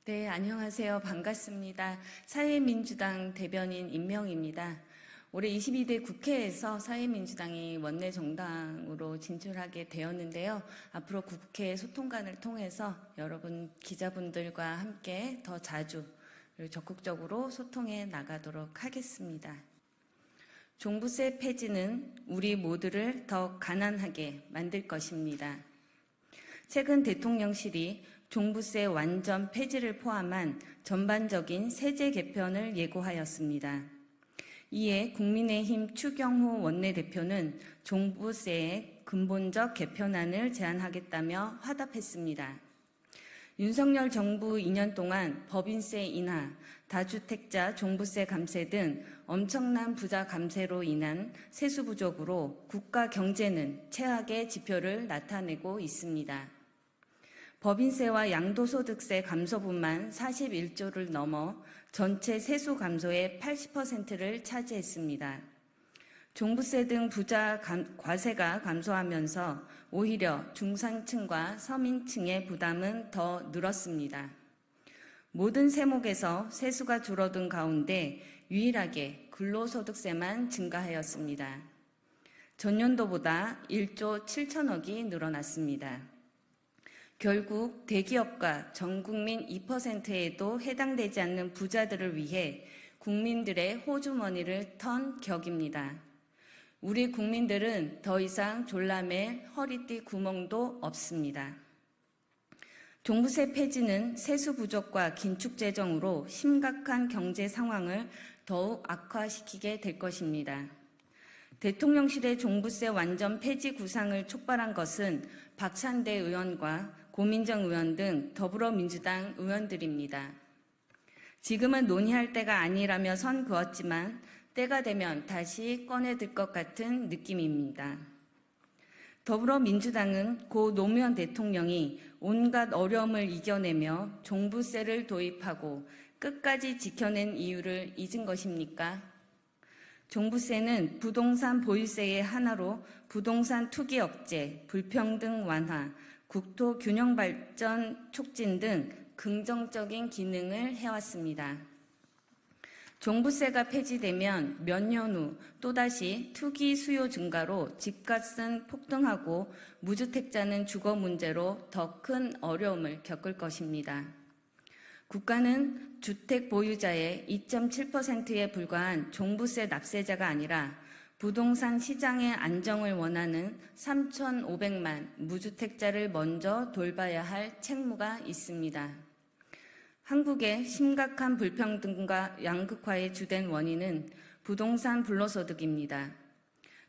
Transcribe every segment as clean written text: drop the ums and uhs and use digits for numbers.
네, 안녕하세요. 반갑습니다. 사회민주당 대변인 임명입니다. 올해 22대 국회에서 사회민주당이 원내 정당으로 진출하게 되었는데요. 앞으로 국회 소통관을 통해서 여러분 기자분들과 함께 더 자주 그리고 적극적으로 소통해 나가도록 하겠습니다. 종부세 폐지는 우리 모두를 더 가난하게 만들 것입니다. 최근 대통령실이 종부세 완전 폐지를 포함한 전반적인 세제 개편을 예고하였습니다. 이에 국민의힘 추경호 원내대표는 종부세의 근본적 개편안을 제안하겠다며 화답했습니다. 윤석열 정부 2년 동안 법인세 인하, 다주택자 종부세 감세 등 엄청난 부자 감세로 인한 세수 부족으로 국가 경제는 최악의 지표를 나타내고 있습니다. 법인세와 양도소득세 감소분만 41조를 넘어 전체 세수 감소의 80%를 차지했습니다. 종부세 등 부자 과세가 감소하면서 오히려 중산층과 서민층의 부담은 더 늘었습니다. 모든 세목에서 세수가 줄어든 가운데 유일하게 근로소득세만 증가하였습니다. 전년도보다 1조 7천억이 늘어났습니다. 결국 대기업과 전국민 2%에도 해당되지 않는 부자들을 위해 국민들의 호주머니를 턴 격입니다. 우리 국민들은 더 이상 졸라맬 허리띠 구멍도 없습니다. 종부세 폐지는 세수 부족과 긴축 재정으로 심각한 경제 상황을 더욱 악화시키게 될 것입니다. 대통령실의 종부세 완전 폐지 구상을 촉발한 것은 박찬대 의원과 고민정 의원 등 더불어민주당 의원들입니다. 지금은 논의할 때가 아니라며 선 그었지만 때가 되면 다시 꺼내들 것 같은 느낌입니다. 더불어민주당은 고 노무현 대통령이 온갖 어려움을 이겨내며 종부세를 도입하고 끝까지 지켜낸 이유를 잊은 것입니까? 종부세는 부동산 보유세의 하나로 부동산 투기 억제, 불평등 완화, 국토 균형 발전 촉진 등 긍정적인 기능을 해왔습니다. 종부세가 폐지되면 몇 년 후 또다시 투기 수요 증가로 집값은 폭등하고 무주택자는 주거 문제로 더 큰 어려움을 겪을 것입니다. 국가는 주택 보유자의 2.7%에 불과한 종부세 납세자가 아니라 부동산 시장의 안정을 원하는 3,500만 무주택자를 먼저 돌봐야 할 책무가 있습니다. 한국의 심각한 불평등과 양극화의 주된 원인은 부동산 불로소득입니다.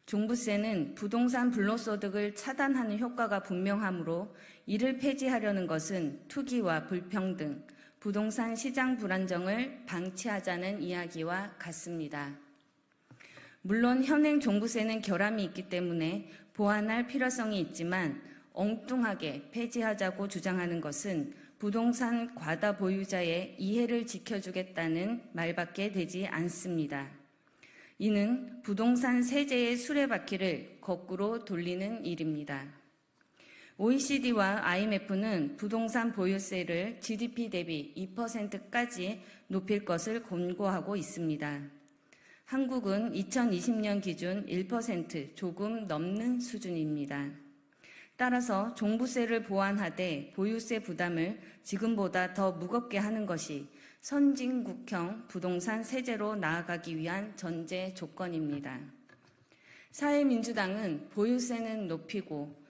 종부세는 부동산 불로소득을 차단하는 효과가 분명하므로 이를 폐지하려는 것은 투기와 불평등, 부동산 시장 불안정을 방치하자는 이야기와 같습니다. 물론 현행 종부세는 결함이 있기 때문에 보완할 필요성이 있지만 엉뚱하게 폐지하자고 주장하는 것은 부동산 과다 보유자의 이해를 지켜주겠다는 말밖에 되지 않습니다. 이는 부동산 세제의 수레바퀴를 거꾸로 돌리는 일입니다. OECD와 IMF는 부동산 보유세를 GDP 대비 2%까지 높일 것을 권고하고 있습니다. 한국은 2020년 기준 1% 조금 넘는 수준입니다. 따라서 종부세를 보완하되 보유세 부담을 지금보다 더 무겁게 하는 것이 선진국형 부동산 세제로 나아가기 위한 전제 조건입니다. 사회민주당은 보유세는 높이고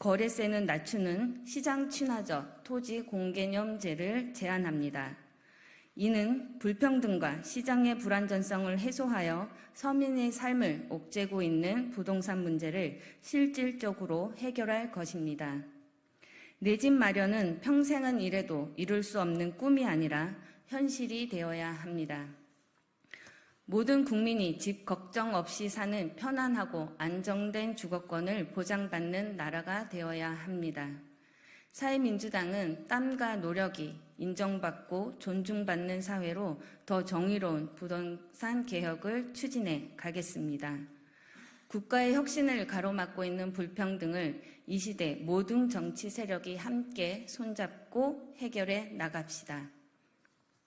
거래세는 낮추는 시장 친화적 토지 공개념제를 제안합니다. 이는 불평등과 시장의 불안전성을 해소하여 서민의 삶을 옥죄고 있는 부동산 문제를 실질적으로 해결할 것입니다. 내 집 마련은 평생은 이래도 이룰 수 없는 꿈이 아니라 현실이 되어야 합니다. 모든 국민이 집 걱정 없이 사는 편안하고 안정된 주거권을 보장받는 나라가 되어야 합니다. 사회민주당은 땀과 노력이 인정받고 존중받는 사회로 더 정의로운 부동산 개혁을 추진해 가겠습니다. 국가의 혁신을 가로막고 있는 불평등을 이 시대 모든 정치 세력이 함께 손잡고 해결해 나갑시다.